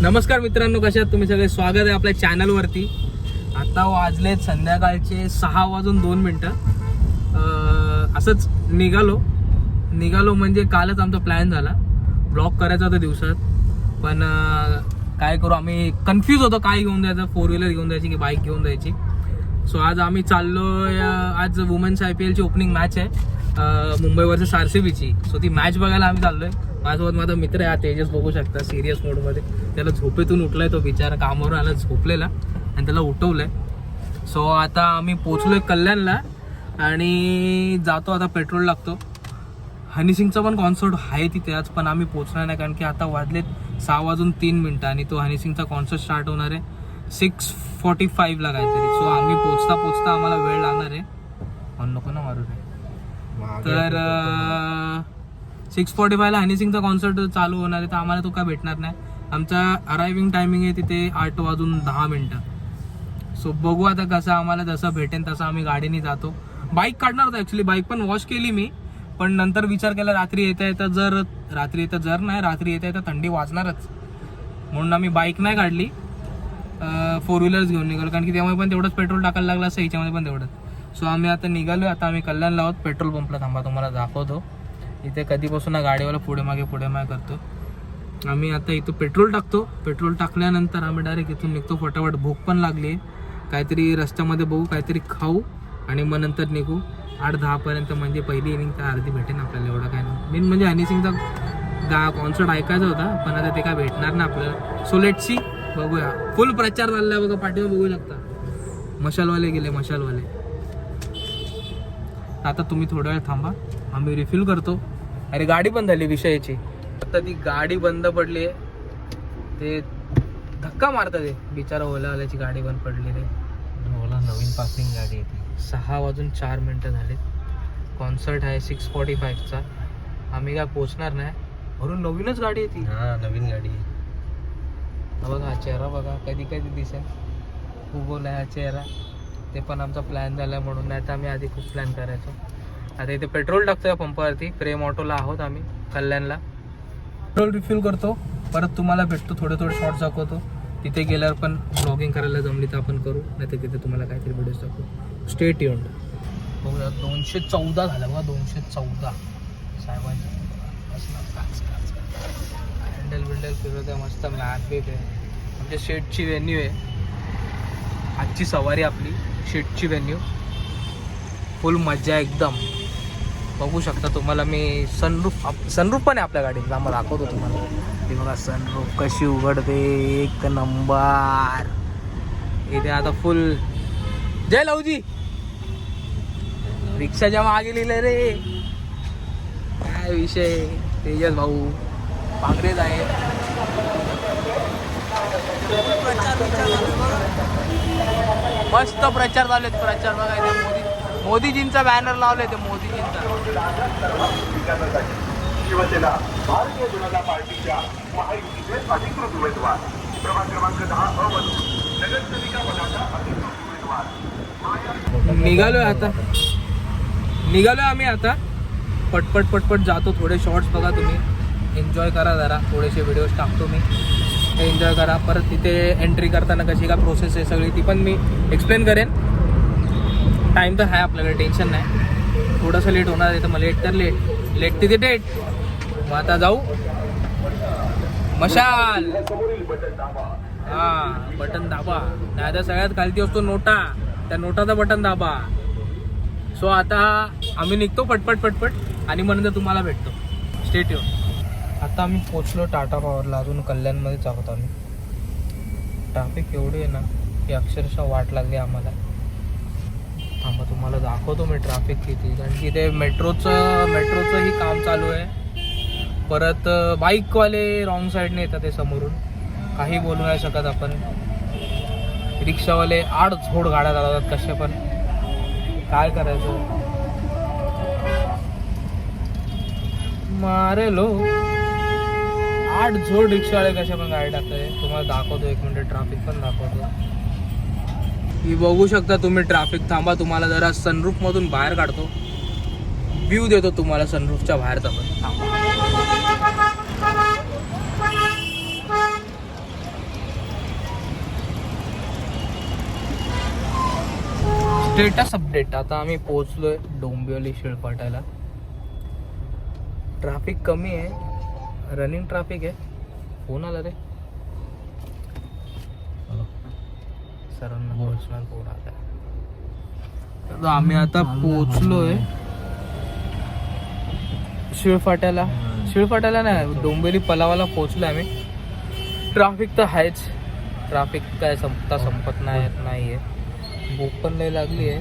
नमस्कार मित्रांनो, कशा आहात तुम्ही सगळे? स्वागत आहे आपल्या चॅनलवरती. आता वाजलेत संध्याकाळचे 6:02. असंच निघालो म्हणजे कालच आमचा प्लॅन झाला, ब्लॉग करायचा होता दिवसात. पण काय करू, आम्ही कन्फ्यूज होतो काय घेऊन जायचं, 4 व्हीलर घेऊन जायची की बाईक घेऊन जायची. सो आज आम्ही चाललोय. आज वुमेन्स IPL ची ओपनिंग मॅच आहे मुंबई वर्सेस RCBची. सो ती मॅच बघायला आम्ही चाललोय. माझ्यासोबत माझा मित्र आहे तेजस, बघू शकता सिरियस मोडमध्ये. त्याला झोपेतून उठलाय, तो बिचारा कामावर आला झोपलेला आणि त्याला उठवलंय. सो आता आम्ही पोचलोय कल्याणला आणि जातो. आता पेट्रोल लागतो. हनी सिंगचा पण कॉन्सर्ट आहे तिथे आज, पण आम्ही पोचणार नाही कारण की आता वाजलेत 6:03 आणि तो हनी सिंगचा कॉन्सर्ट स्टार्ट होणार आहे 6:45 ला काहीतरी. सो आम्ही पोचता आम्हाला वेळ लागणार आहे. नको ना मारू रे. तर 6:45 ला हनी सिंगचा कॉन्सर्ट चालू होणार आहे, तर आम्हाला तो काय भेटणार नाही. आमचा अरायव्हिंग टायमिंग आहे तिथे 8:10. सो बघू आता कसं आम्हाला जसं भेटेन तसं आम्ही गाडीने जातो. बाईक काढणार होतो ॲक्च्युली, बाईक पण वॉश केली मी, पण नंतर विचार केला रात्री येता थंडी वाजणारच म्हणून आम्ही बाईक नाही काढली. 4 व्हीलर्स घेऊन निघालो कारण की त्यामुळे पण तेवढंच पेट्रोल टाकायला लागलं असं, याच्यामध्ये पण तेवढंच. सो आम्ही आता निघालो. आता आम्ही कल्याणला आहोत. पेट्रोल पंपला थांबा, तुम्हाला दाखवतो. इथे कधीपासून गाडीवाला पुढे मागे करतो. आम्ही आता इथं पेट्रोल टाकतो. पेट्रोल टाकल्यानंतर आम्ही डायरेक्ट इथून निघतो फटाफट. भूक पण लागली आहे, काहीतरी रस्त्यामध्ये बघू, काहीतरी खाऊ आणि मग नंतर निघू. 8:10 पर्यंत म्हणजे पहिली इनिंग तर अर्धी भेटेन आपल्याला. एवढं काय नाही. मेन म्हणजे हनी सिंगचा कॉन्सर्ट ऐकायचा होता, पण आता ते काय भेटणार ना आपल्याला. सो लेट्स सी, बघूया. फुल प्रचार चाललाय बघा, पाठीवर बघू शकता. मशालवाले गेले, मशालवाले. आता तुम्ही थोडा वेळ थांबा, आम्ही रिफिल करतो. अरे गाडी बंद झाली विषयाची. आता ती गाडी बंद पडली आहे, ते धक्का मारतात. ते बिचारा ओलावाल्याची गाडी बंद पडली रे. ओला नवीन पासिंग गाडी आहे ती. 6:04 झाले. कॉन्सर्ट आहे 6:45चा. आम्ही काय पोचणार नाही. वरून नवीनच गाडी आहे ती. हा, नवीन गाडी आहे. बघा हा चेहरा बघा, कधी दिसेल उगवला हा चेहरा. ते पण आमचा प्लॅन झाला म्हणून, नाही तर आम्ही आधी खूप प्लॅन करायचो. आता इथे पेट्रोल टाकतोय पंपावरती. प्रेम ऑटोला आहोत आम्ही कल्याणला. पेट्रोल रिफिल करतो, परत तुम्हाला भेटतो. थोडे शॉर्ट्स दाखवतो. तिथे गेल्यावर पण ब्लॉगिंग करायला जमली तर आपण करू, नाही तर तिथे तुम्हाला काहीतरी व्हिडिओज दाखवू. Stay tuned. बघूया 214 झालं बघा, 214 साहेबांच्या. हँडल फिरवत आहे मस्त. मॅप बेट आहे. आमच्या शेटची व्हेन्यू आहे आजची सवारी आपली. शेटची व्हेन्यू फुल मजा एकदम. बघू शकता तुम्हाला मी सनरूफ पण आहे आपल्या गाडीत. आम्हाला दाखवतो तुम्हाला. ते बघा सनरूफ कशी उघडते, एक नंबर. इथे आता फुल जय लवजी. रिक्षाच्या मागे लिहिलंय रे. काय विषय, तेजस भाऊ पांगरेज आहे. मस्त प्रचार चालू. प्रचार बघा, इथे मोदीजींचा बॅनर लावले. ते मोदीजींचा. शिवसेना भारतीय जनता पार्टीच्या महायुतीचे अधिकृत उमेदवार, प्रभाग क्रमांक 10 मधून नगरसेविका पदाचा अधिकृत उमेदवार. निघालोय आम्ही आता. पटपट जातो. थोडे शॉर्ट्स बघा तुम्ही, एन्जॉय करा जरा. थोडेसे व्हिडिओज टाकतो मी, एन्जॉय करा. परत तिथे एंट्री करताना कशी काय प्रोसेस आहे सगळी, ती पण मी एक्सप्लेन करेन. टाईम तर आहे आपल्याकडे, टेन्शन नाही. थोडंसं लेट होणार आहे, तर मग लेट तिथे डेट. मग आता जाऊ मशाल. हां, बटन दाबा. नाही तर सगळ्यात खालती असतो नोटा, त्या नोटाचा बटन दाबा. सो आता आम्ही निघतो पटपट आणि मग नंतर तुम्हाला भेटतो. Stay tune. आता आम्ही पोचलो टाटा पॉवरला. अजून कल्याणमध्येच आहोत आम्ही. ट्रॅफिक एवढी आहे ना की अक्षरशः वाट लागली आम्हाला. थांबा, तुम्हाला दाखवतो मी ट्रॅफिक किती. कारण की ते मेट्रोचंही काम चालू आहे. परत बाईकवाले रॉंग साईडने येतात ते समोरून. काही बोलू नाही शकत आपण. रिक्षावाले आडझोड गाड्या चालवतात कसे पण. काय करायचं, मारे लो. आडझोड रिक्षावाले कसे पण गाडी टाकताय. तुम्हाला दाखवतो, 1 मिनिट ट्रॅफिक पण दाखवतो. ही बघू शकता तुम्ही ट्रॅफिक. थांबा, तुम्हाला जरा सनरूफ मधून बाहेर काढतो. व्ह्यू देतो तुम्हाला सनरूफच्या बाहेरचा पण. थांबा. Status update. आता आम्ही पोहोचलोय डोंबिवली शिळपाट्याला. ट्रॅफिक कमी आहे, रनिंग ट्रॅफिक आहे. फोन आला रे सरांना, पर्सनल फोन आला. तर आम्ही आता पोहोचलोय शिळपाट्याला नाही, डोंबिवली पलावाला पोहोचलोय आम्ही. ट्रॅफिक तर आहेच, ट्रॅफिक काय संपत नाहीये. भूक पण नाही लागली आहे.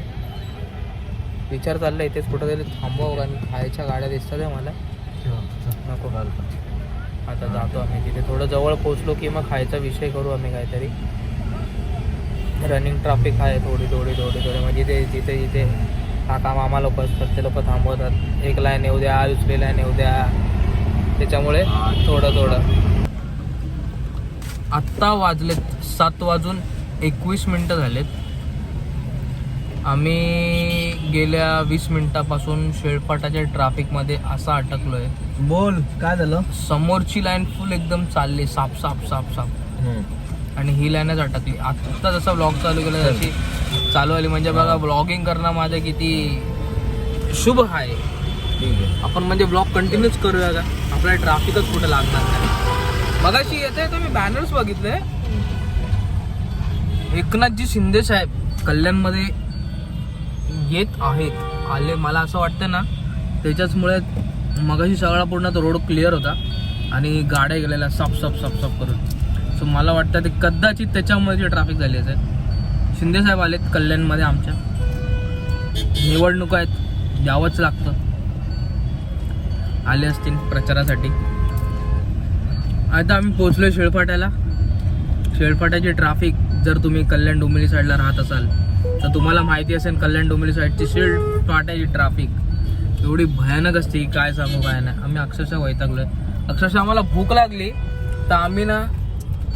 विचार चालला इथेच कुठंतरी थांबवावं आणि खायच्या गाड्या दिसतात आहे मला. नको आता जातो आम्ही तिथे. थोडं जवळ पोहोचलो की मग खायचा विषय करू आम्ही काहीतरी. रनिंग ट्रॅफिक आहे थोडी म्हणजे ते जिथे काका मामा लोक असतात ते लोक थांबवतात. एक लाईन येऊ द्या, दुसरी लाईन येऊ द्या, त्याच्यामुळे थोडं. आत्ता वाजलेत 7:21 झालेत. आम्ही गेल्या 20 मिनिटापासून शेळपाटाच्या ट्रॅफिकमध्ये असा अटकलोय. बोल काय झालं. समोरची लाईन फुल एकदम चालली साफ आणि ही लाईनच अटकली. आत्ता जसा ब्लॉग चालू केला तशी चालू आली. म्हणजे बघा, ब्लॉगिंग करणं माझं किती शुभ आहे. आपण म्हणजे ब्लॉग कंटिन्यूच करूया का, आपल्याला ट्रॅफिकच कुठे लागणार नाही. मगाशी येते तर मी बॅनर्स बघितले, एकनाथजी शिंदे साहेब कल्याणमध्ये येत आले. मला असं वाटतं ना, त्याच्याचमुळे मगाशी सगळा पूर्ण तो रोड क्लिअर होता आणि गाड्या गेलेल्या साफ करून. सो मला वाटतं ते कदाचित त्याच्यामुळे ट्रॅफिक झाली असेल. शिंदे साहेब आलेत कल्याणमध्ये. आमच्या निवडणुका आहेत, यावंच लागतं. आले असतील प्रचारासाठी. आता आम्ही पोहोचलोय शेळपाट्याला. शेळपाट्याची ट्रॅफिक, जर तुम्ही कल्याण डोंबिवली साईडला राहत असाल तर तुम्हाला माहिती असेल, कल्याण डोंबिवली साईडची शेळपाट्याची ट्रॅफिक एवढी भयानक असते, काय सांगू काय नाही. आम्ही अक्षरशः वैतागलोय. अक्षरशः आम्हाला भूक लागली तर आम्ही ना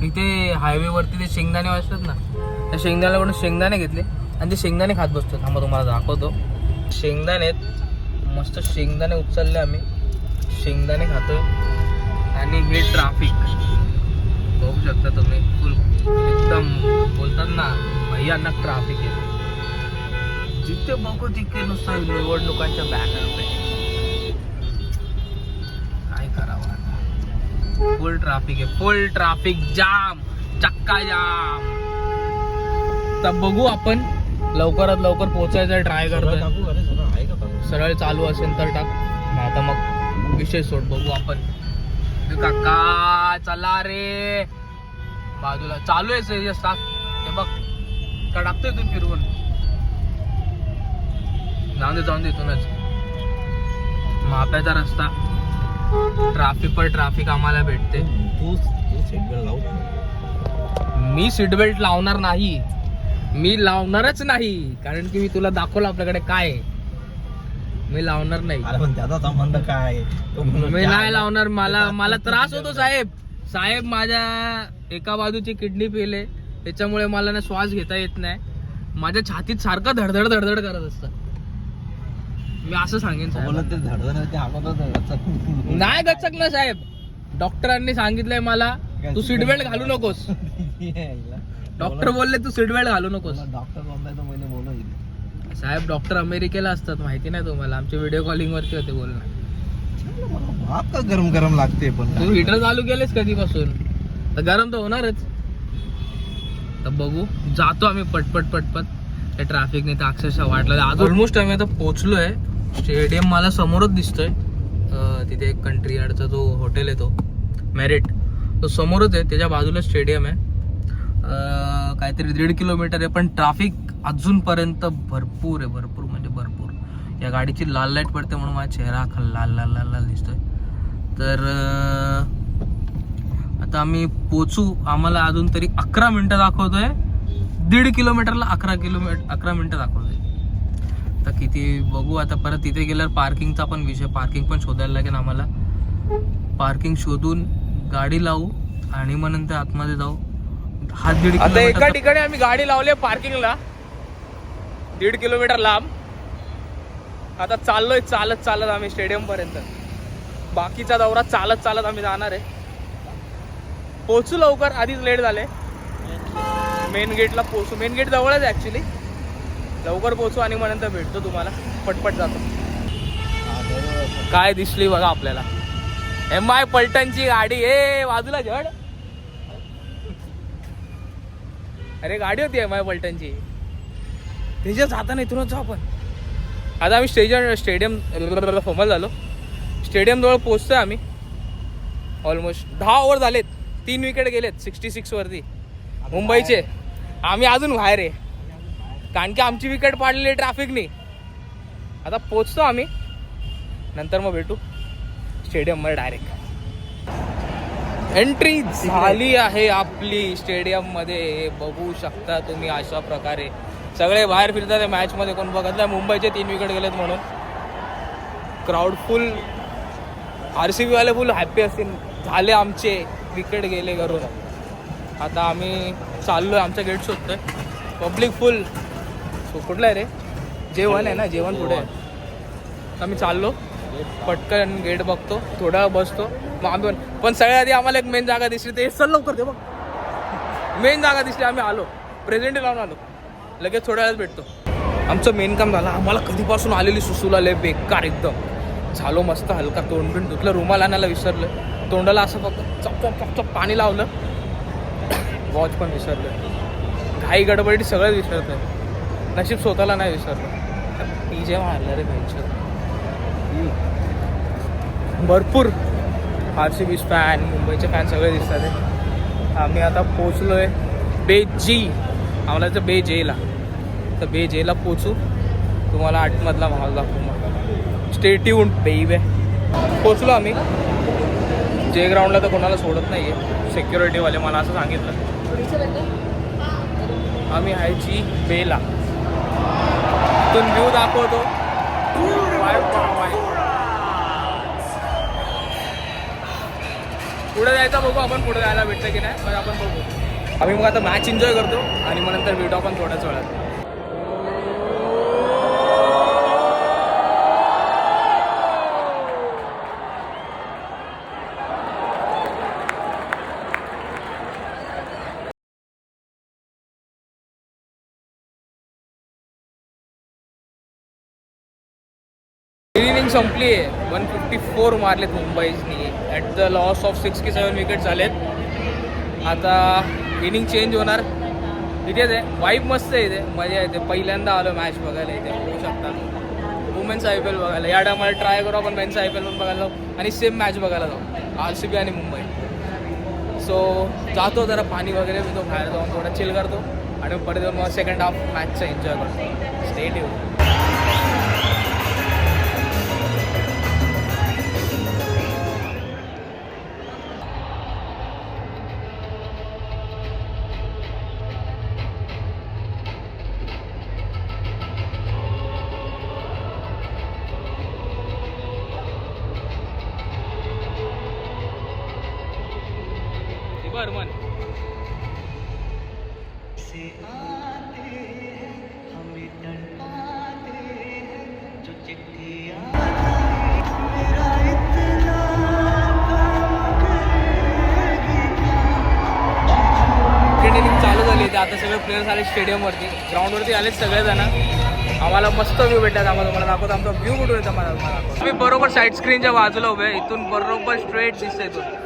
इथे हायवेवरती ते शेंगदाणे असतात ना, त्या शेंगदाण्याकडून शेंगदाणे घेतले आणि ते शेंगदाणे खात बसतो. थांबा तुम्हाला दाखवतो. शेंगदाणे मस्त शेंगदाणे उचलले आम्ही, शेंगदाणे खातोय. आणि हे ट्रॅफिक बघू शकता तुम्ही, फुल एकदम बोलतात ना भयानक ट्रॅफिक आहे. जिथे बघू तिथे नुसतं निवडणुकांच्या बॅनर पे. काय करावं, फुल ट्रॅफिक आहे, फुल ट्रॅफिक जाम, चक्का जाम. तर बघू, आपण लवकरात लवकर पोहोचायचा ट्राय करतोय. सरळ चालू असेल तर टाक, नाही तर मग विषय सोड. बघू आपण. काका चला रे, बाजूला चालू आहे टाक. हे बघ का टाकतोय तू फिरवून. जाऊन दे इथूनच. महाप्याचा रस्ता, ट्रॅफिक आम्हाला भेटते. तू सीट बेल्ट लाव. मी सीट बेल्ट लावणार नाही, मी लावणारच नाही. कारण की मी तुला दाखवलं आपल्याकडे काय आहे. मी लावणार नाही. पण त्याचा संबंध काय. मी नाही लावणार. मला त्रास होतो साहेब. माझ्या एका बाजूची किडनी फेल आहे, त्याच्यामुळे मला ना श्वास घेता येत नाही. माझ्या छातीत सारखं धडधड करत असतं. मी असं सांगेन नाही गचकलं साहेब. डॉक्टरांनी सांगितलंय मला तू सीट बेल्ट घालू नकोस. डॉक्टर बोलले तू सीट बेल्ट घालू नकोस. डॉक्टर बोलला साहेब, डॉक्टर अमेरिकेला असतात, माहिती नाही तुम्हाला. आमच्या व्हिडिओ कॉलिंग वरती होते बोलणं. भात का गरम लागते. पण तू हीटर चालू केलेस कधीपासून, तर गरम तर होणारच. तर बघू, जातो आम्ही पटपट. त्या ट्रॅफिकने तर अक्षरशः वाटलं. ऑलमोस्ट आम्ही आता पोहोचलोय. स्टेडियम मला समोरच दिसतोय. तिथे एक कंट्री यार्डचा जो हॉटेल आहे तो मेरिट, तो समोरच आहे. त्याच्या बाजूला स्टेडियम आहे. काहीतरी 1.5 किलोमीटर आहे. पण ट्रॅफिक अजूनपर्यंत भरपूर आहे, भरपूर म्हणजे भरपूर. या गाडीची लाल लाईट पडते म्हणून माझा चेहरा लाल दिसतोय. तर आता आम्ही पोचू. आम्हाला अजून तरी 11 मिनिटं दाखवतोय. 1.5 किलोमीटरला 11 मिनिटं दाखवतोय. तर किती बघू. आता परत तिथे गेल्यावर पार्किंगचा पण विषय, पार्किंग पण शोधायला लागेल आम्हाला. पार्किंग शोधून गाडी लावू आणि मग नंतर आतमध्ये जाऊ. हा 1.5 किलोमीटर. आता एका ठिकाणी आम्ही गाडी लावली पार्किंगला 1.5 किलोमीटर लांब. आता चाललोय चालत आम्ही स्टेडियम पर्यंत. बाकीचा दौरा चालत आम्ही जाणार आहे. पोहोचू लवकर, आधीच लेट झाले. मेन गेटला पोहोचू. मेन गेट जवळच ऍक्च्युली. लवकर पोहोचू आणि मग नंतर भेटतो तुम्हाला. पटपट जातो. काय दिसली बघा आपल्याला, MI पलटणची गाडी. ए बाजूला झड. अरे गाडी होती MI पलटणची. त्याच्यात जाता नाही तुरंत जाऊ आपण. आता आम्ही स्टेडियम फॉर्मल झालो. स्टेडियम जवळ पोहोचतोय आम्ही. ऑलमोस्ट 10 ओव्हर झालेत. 3 विकेट गेलेत 66 वरती मुंबईचे. आम्ही अजून बाहेर आहे कारण की आमची विकेट पाडलेली ट्रॅफिकनी. आता पोचतो आम्ही, नंतर मग भेटू स्टेडियममध्ये डायरेक्ट. एंट्री झाली आहे आपली स्टेडियममध्ये. बघू शकता तुम्ही अशा प्रकारे सगळे बाहेर फिरतात मॅचमध्ये. कोण बघत नाही. मुंबईचे 3 विकेट गेलेत म्हणून क्राऊड फुल. RCB वाले फुल हॅप्पी असतील. झाले आमचे विकेट गेले करून. आता आम्ही चाललोय, आमचा गेट शोधतोय. पब्लिक फुल. कुठला आहे रे? J1 आहे ना, J1 पुढे आहे. आम्ही चाललो, पटकन गेट बघतो, थोडा बसतो मग आम्ही पण सगळ्यात आधी आम्हाला एक मेन जागा दिसली. ते चल लवकर ते बघ. मेन जागा दिसली. आम्ही आलो, प्रेझेंट लावून आलो. लगेच थोड्या वेळात भेटतो. आमचं मेन काम झालं. आम्हाला कधीपासून आलेली सुसूला लय बेकार एकदम झालो. मस्त हलका तोंड बिंड धुतलं. रुमाल आणायला विसरलं. तोंडाला असं फक्त चप पाणी लावलं. वॉच पण विसरलं. घाई गडबडी सगळं विसरतं. नशीब स्वतःला नाही विसरलं. जे मारलं रे बेंच. भरपूर RCB फॅन, मुंबईचे फॅन सगळे दिसतात. आम्ही आता पोचलोय बे जी. आम्हाला तर बे जेला. तर बे जेला पोचू. तुम्हाला आतमधला माहोल दाखवू. मग स्टे ट्यून्ड बेबी. पोचलो आम्ही. जे ग्राउंडला तर कोणाला सोडत नाही आहे सिक्युरिटीवाले, मला असं सांगितलं. आम्ही आहे जी बेला. इथून व्ह्यू दाखवतो. पुढे जायचं बघू आपण. पुढे जायला भेटतं की नाही पण आपण बघू. आम्ही मग आता मॅच एन्जॉय करतो आणि मग नंतर भेटू आपण थोड्याच वेळात. इनिंग संपली आहे. 154 मारलेत मुंबईनी. ॲट द लॉस ऑफ 6 की 7 विकेट झालेत. आता इनिंग चेंज होणार. इथेच आहे. वाईब मस्त आहे इथे. मजा येते. पहिल्यांदा आलो मॅच बघायला इथे. बघू शकता वुमेन्स IPL बघायला. या टायमाला ट्राय करू आपण मेन्स IPL पण बघायला जाऊ आणि सेम मॅच बघायला जाऊ RCB आणि मुंबई. सो जातो जरा पाणी वगैरे पितो, बाहेर जाऊन थोडा चिल करतो आणि परत येऊन मग सेकंड हाफ मॅचचा एन्जॉय करतो. Stay tuned. बर्मन चालू झाली. ते आता सगळे प्लेयर्स आले स्टेडियमवरती. ग्राउंडवरती आलेत सगळेजण. आम्हाला मस्त व्ह्यू भेटतात. आम्हाला मला दाखवतो आमचा व्ह्यू कुठून येतो. मला आम्ही बरोबर साईड स्क्रीनच्या बाजूला उभे. इथून बरोबर स्ट्रेट दिसतंय. इथून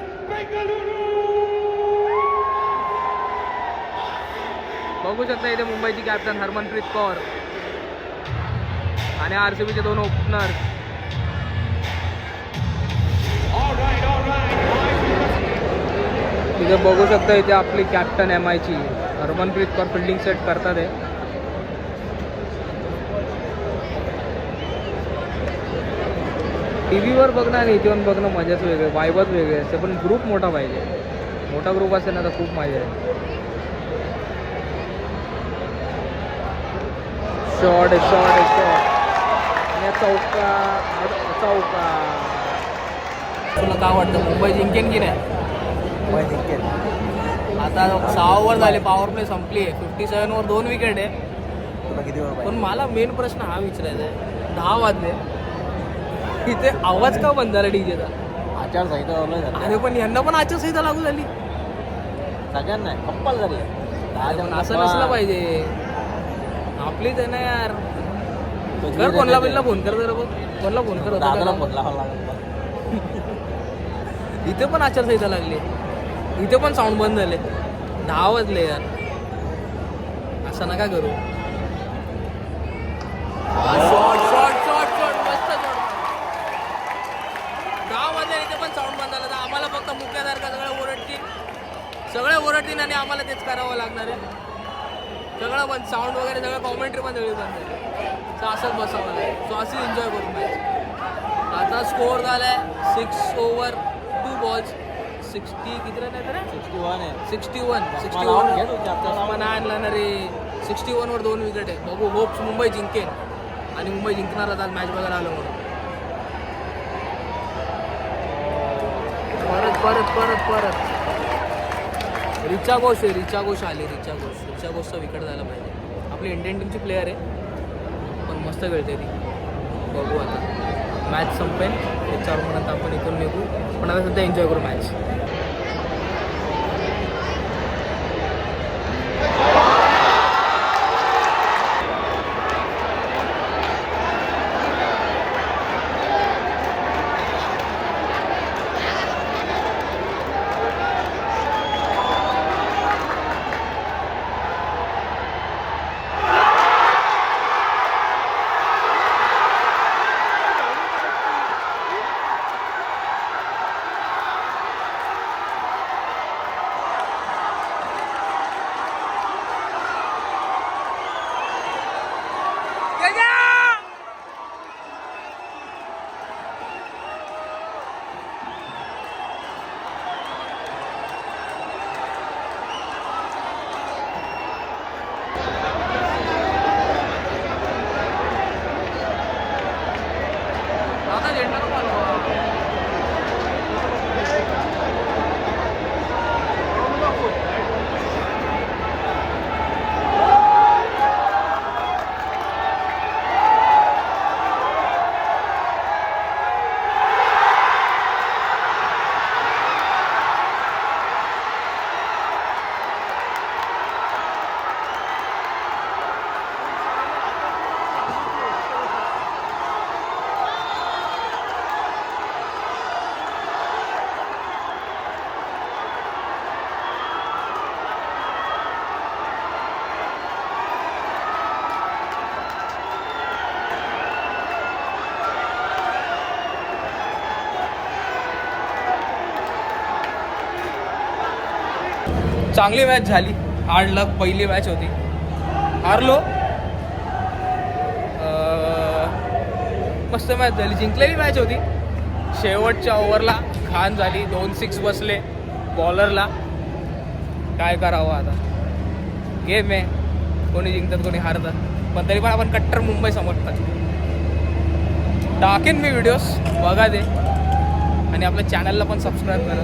बघू शकता इथे मुंबईची कॅप्टन हरमनप्रीत कौर आणि RCBचे 2 ओपनर. इथे बघू शकता इथे आपली कॅप्टन MIची हरमनप्रीत कौर फिल्डिंग सेट करतात आहे. TV वर बघणं आणि इथे बघणं मजाच वेगळी, वाईबच वेगळी असते. पण ग्रुप मोठा पाहिजे. मोठा ग्रुप असेल ना तर खूप मजा आहे. शॉट चौका. तुला काय वाटतं मुंबई जिंकेन की नाही? मुंबई जिंकेल. आता 6 ओव्हर झाले. पॉवर प्ले संपली आहे. 57 वर 2 विकेट आहे. तुला किती वेळ पण मला मेन प्रश्न हा विचारायचा आहे. 10 वाजले इथे आवाज का बंद झाला डीजेचा? आचारसंहिता झाली. अरे पण यांना पण आचारसंहिता लागू झाली. सगळ्यांना कंपल्सरी. असं नसलं पाहिजे. आपलीच आहे ना यार. कर कोणला बिलला फोन कर जरा बघ. कोणला फोन कर होता दादाला का? फोन लावावा लागेल मला. इथे पण आचारसंहिता लागली. इथे पण साऊंड बंद झाले. 10 वाजले यार. असं नका करू. शॉट शॉट शॉट शॉट मस्त शॉट. 10 वाजले इथे पण साऊंड बंद झाला. तर आम्हाला फक्त मुख्यासारखं सगळे ओरडतील आणि आम्हाला तेच करावं लागणार आहे. सगळं बंद. साऊंड वगैरे सगळं कॉमेंट्री पण सगळी बंद झाली. तर असंच बसावं लागेल. सो असंच एन्जॉय करू मॅच. आता स्कोअर झालाय 6 over 2 balls. 60 किती रन आहे 61 आहे. 61 लावून घे तू जास्त. नाही आणला ना रे. 61 वर 2 विकेट आहे. बघू होप्स मुंबई जिंकेल आणि मुंबई जिंकणारच आज मॅच बघायला आलो म्हणून. परत परत परत रिचा घोष आहे. रिचा घोष रिचा घोषचा विकेट झाला पाहिजे. आपली इंडियन टीमची प्लेअर आहे पण मस्त खेळते ती. बघू आता मॅच संपेल त्याच्यावर म्हणत आपण इथून निघू. पण आता सध्या एन्जॉय करू मॅच. चांगली मॅच झाली. हार्ड लक. पहिली मॅच होती. हारलो. मस्त मॅच झाली. जिंकलेली मॅच होती. शेवटच्या ओव्हरला घाण झाली. 2 6 बसले बॉलरला. काय करावं आता. गेम आहे. कोणी जिंकतात कोणी हारतात. पण तरी पण आपण कट्टर मुंबई समजतात. टाकेन मी व्हिडिओज बघा ते. आणि आपल्या चॅनलला पण सबस्क्राईब करा.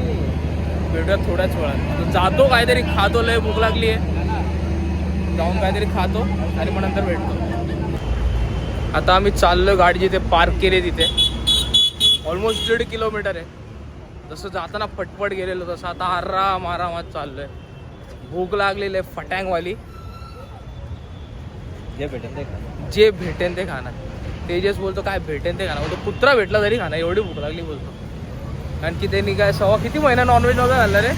भेटूया थोड्याच वेळात. जातो काहीतरी खातो. लय भूक लागली आहे. जाऊन काहीतरी खातो आणि मग नंतर भेटतो. आता आम्ही चाललो. गाडी जिथे पार्क केली तिथे ऑलमोस्ट 1.5 किलोमीटर आहे. जसं जाताना फटफट गेलेलो तसं आता आरामात चाललोय. भूक लागलेली आहे फटँगवाली. जे भेटेल ते खाणार. तेजस बोलतो काय भेटेल ते खाणार. बोलतो कुत्रा भेटला तरी खाणार. एवढी भूक लागली बोलतो. कारण की त्यांनी काय किती महिना नॉनव्हेज नव्हतं घालणार रे.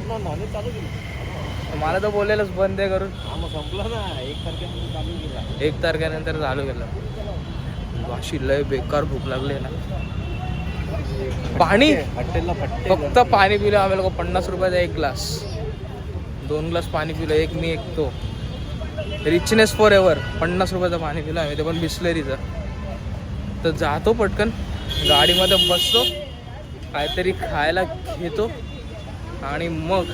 नॉनव्हेज चालू केली. मला तर बोललेलंच बंद आहे करून. मग संपलं ना. 1 तारखेनंतर चालू केला. 1 तारखेनंतर चालू केलं. अशी लय बेकार भूक लागली ना. पाणी हॉटेलला फक्त पाणी पिलं आम्ही लोक. 50 रुपयाचा 1 ग्लास. 2 ग्लास पाणी पिलं. एक मी एक तो. Richness for ever. 50 रुपयाचं पाणी पिलं आम्ही. ते पण बिस्लरीचं. तर जातो पटकन गाडीमध्ये बसतो. काहीतरी खायला घेतो आणि मग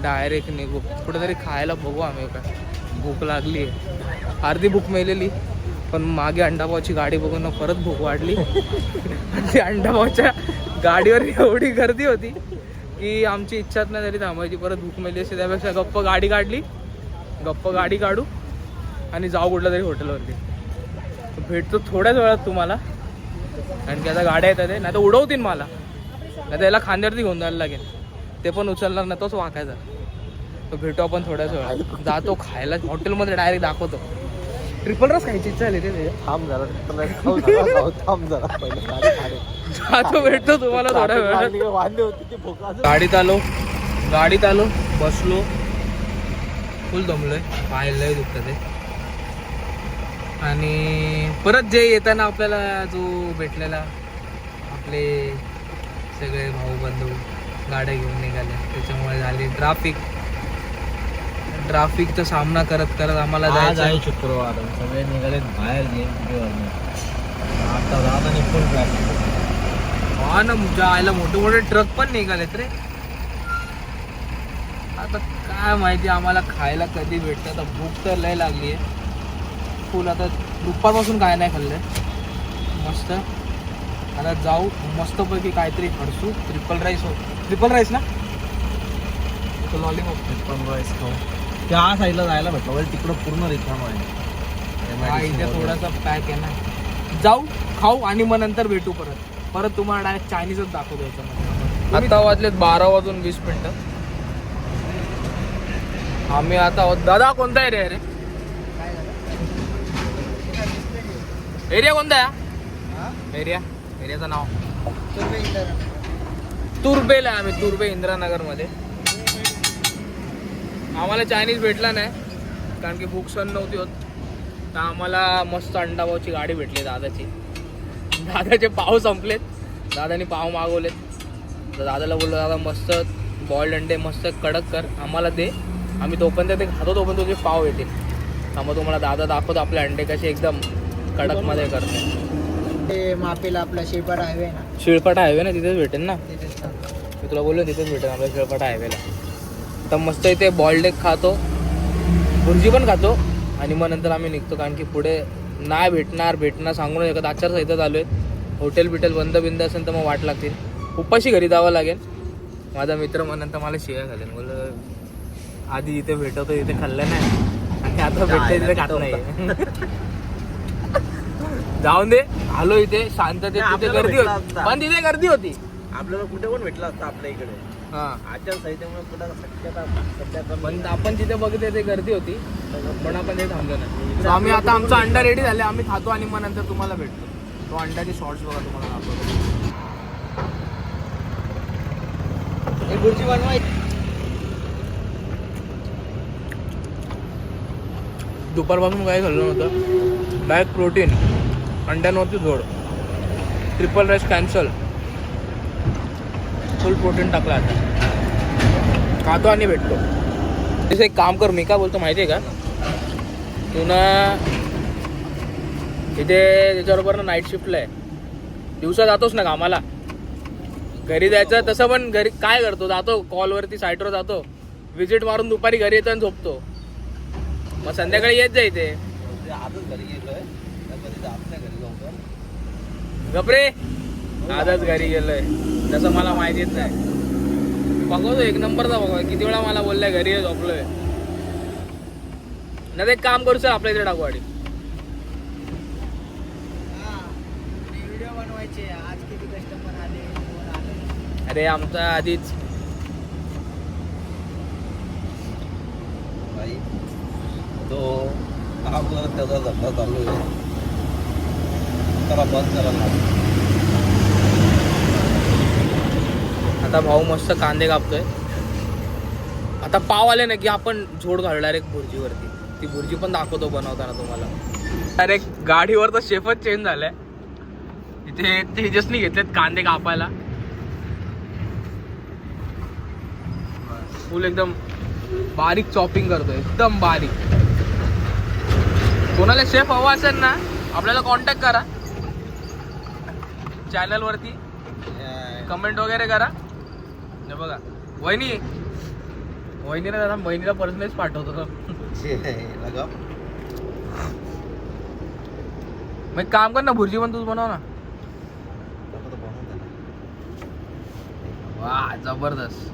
डायरेक्ट निघू. कुठेतरी खायला बघू आम्ही. काय भूक लागली आहे. अर्धी भूक मेलेली. पण मागे अंडापावची गाडी बघून ना परत भूक वाढली. आणि ती अंडापावच्या गाडीवर एवढी गर्दी होती की आमची इच्छाच नाही झाली थांबायची. परत भूक मेली असते. त्यापेक्षा गप्प गाडी काढली. गप्प गाडी काढू आणि जाऊ कुठलं तरी हॉटेलवरती. भेटतो थोड्याच वेळात तुम्हाला. कारण की आता गाड्या येतात. नाही तर उडवतील मला. नाही तर याला खांद्यावरती घेऊन जायला लागेल. ते पण उचलणार नाही. तोच वाकायचा. तो भेटू आपण थोड्याच वेळा. जातो खायला हॉटेलमध्ये डायरेक्ट दाखवतो. ट्रिपल रस खायची इच्छा झाली ते थांब जरा थांब जरा पहिले जातो भेटतो तुम्हाला थोड्या वेळात. वांदे होते ते भोका गाडीत आलो बसलो फुल दमलोय पाहिलंय दुखतं ते. आणि परत जे येताना आपल्याला जो भेटलेला आपले सगळे भाऊ बंधू गाड्या घेऊन निघाले त्याच्यामुळे झाली ट्राफिकचा सामना करत करत आम्हाला जायचं आहे. शुक्रवार सगळे निघाले बाहेर गेम आता रात आणि फुल ट्रॅफिक. हा ना जायला मोठे मोठे ट्रक पण निघालेत रे. आता काय माहिती आम्हाला खायला कधी भेटतं. आता भूक तर लय लागली आहे फुल. आता दुपारपासून काय नाही खाल्लंय. मस्त आता जाऊ मस्तपैकी काहीतरी खडसू. ट्रिपल राईस ना लॉलीपॉप ट्रिपल राईस खाऊ. त्या साईडला जायला भेटलं म्हणजे तिकडं पूर्ण रिकाम आहे. इथे थोडासा पॅक आहे ना. जाऊ खाऊ आणि मग नंतर भेटू परत तुम्हाला डायरेक्ट चायनीजच दाखवतो याच्यामध्ये. आता वाजलेत 12:20. आम्ही आता आहोत. दादा कोणता एरिया आहे रे? एरिया कोणता आहे? एरियाचं नाव तुर्बेल आहे. आम्ही तुर्बे इंदिरानगर मध्ये. आम्हाला चायनीज भेटला नाही कारण की भूक सण नव्हती होत. तर आम्हाला मस्त अंडाभाऊची गाडी भेटली दादाचे पाव संपलेत. दादानी पाव मागवलेत तर दादाला बोललो दादा मस्त बॉइल्ड अंडे मस्त कडक कर आम्हाला दे. आम्ही तोपर्यंत ते खातो तोपर्यंत तुझे पाव येतील. त्यामुळे तुम्हाला दादा दाखवतो आपले अंडे कसे एकदम कडक मध्ये करतो. ते मापेला आपला शेपाट हायवे ना, शिळपाटा हायवे ना तिथेच भेटेल ना. तिथेच ना. मी तुला बोललो तिथेच भेटेल आपल्या शिळपाटा हायवेला. तर मस्त इथे बॉइल्ड एग खातो भुर्जी पण खातो आणि मग नंतर आम्ही निघतो. कारण की पुढे नाही भेटणार सांगून एखादं आचारसंहिता चालू आहेत. हॉटेल बंद असेल तर मग वाट लागतील. उपाशी घरी जावं लागेल. माझा मित्र मग नंतर मला शिव्या घालेल. बोल आधी इथे भेटवतो इथे खाल्लं नाही आणि आता भेटतं तिथे खात नाही. जाऊन दे आलो इथे शांततेत. तिथे गर्दी होती पण तिथे गर्दी होती. आपल्याला कुठे पण भेटला असता आपल्या इकडे. हा आचारसंहितेमुळे कुठं सध्या पण आपण तिथे बघितले ते गर्दी होती पण आपण ते थांबलो नाही. So आम्ही आता आमचा अंडा रेडी झाले. आम्ही खातो आणि मग नंतर तुम्हाला भेटतो. तो अंड्याचे शॉर्ट्स बघा तुम्हाला दाखवतो. एक भुर्जी बनवायची. दुपारपासून काही खाल्लं नव्हतं. डायरेक्ट प्रोटीन अंड्यांवरती जोड. Triple rice cancel. फुल प्रोटीन टाकला आता. खातो आणि भेटतो. तसं एक काम कर. मी काय बोलतो माहिती आहे का तू ना इथे त्याच्याबरोबर ना नाईट शिफ्टला आहे. दिवसा जातोस ना कामाला. घरी जायचं तसं पण घरी काय करतो जातो कॉलवरती साईटवर जातो विजिट मारून दुपारी घरी येतो आणि झोपतो. मग संध्याकाळी येत जा इथे. आजच घरी गेलोय कधी जात नाही घरी लवकर. गपरे आजच घरी गेलोय तसं मला माहितीच नाही. बघतो एक नंबरचा बघा किती वेळा मला बोललाय घरी आहे झोपलोय. नाही तर एक काम करू सर आपल्या इथे टाकू गाडी. व्हिडिओ बनवायचे. आज किती कस्टमर आले, कोण आले. अरे आमचा आधीच भाई तो आपला त्याचा धंदा चालू आहे. त्याला बंद करायला लागेल. आता भाऊ मस्त कांदे कापतोय. आता पाव आले ना की आपण झोड घालणार एक भुर्जीवरती. ती भुर्जी पण दाखवतो बनवताना तुम्हाला. अरे गाडीवर तर शेफच चेंज झालाय. इथे तेजसनी घेतलेत कांदे कापायला. फुल एकदम बारीक चॉपिंग करतोय एकदम बारीक. कोणाला शेफ हवा असेल ना आपल्याला कॉन्टॅक्ट करा चॅनल वरती. कमेंट वगैरे करा. हे बघा वहिनीला जरा बहिणीला पर्सनलीच पाठवतो. मग एक काम कर ना भुर्जी पण तूच बनव ना. वा जबरदस्त.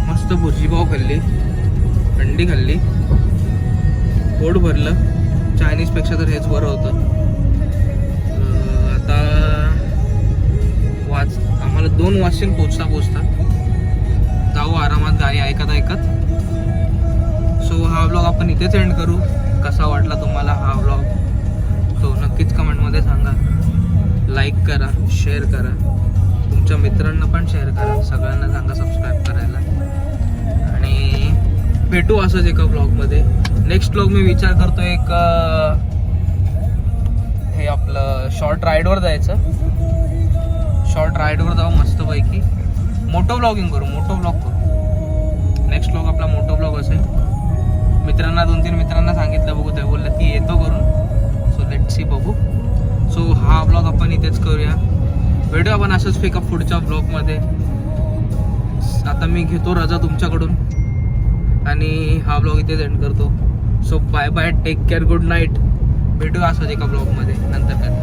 मस्त भुर्जी पाव खाल्ली अंडी खाल्ली पोट भरलं. चायनीज पेक्षा तर हेच बरं होतं. 2 वाजतील पोचता जाऊ आरामात गाणी ऐकत सो हा ब्लॉग आपण इथेच एंड करू. कसा वाटला तुम्हाला हा ब्लॉग तो नक्कीच कमेंटमध्ये सांगा. लाईक करा, शेअर करा, तुमच्या मित्रांना पण शेअर करा, सगळ्यांना सांगा सबस्क्राईब करायला. आणि भेटू असंच एका ब्लॉगमध्ये. नेक्स्ट ब्लॉग मी विचार करतो एक हे आपलं शॉर्ट राईडवर जायचं. शॉर्ट राईडवर जाऊ मस्तपैकी. मोठं ब्लॉगिंग करू, मोठं ब्लॉग करू. नेक्स्ट ब्लॉग आपला मोठं ब्लॉग असेल. मित्रांना 2-3 मित्रांना सांगितलं, बघू ते बोललं की येतो करून. सो लेट्स सी, बघू. सो हा ब्लॉग आपण इथेच करूया. भेटू आपण असंच पिकअप पुढच्या ब्लॉगमध्ये. आता मी घेतो रजा तुमच्याकडून आणि हा ब्लॉग इथेच एंड करतो. So bye bye, take care, good night. भेटू असंच एका ब्लॉगमध्ये नंतर.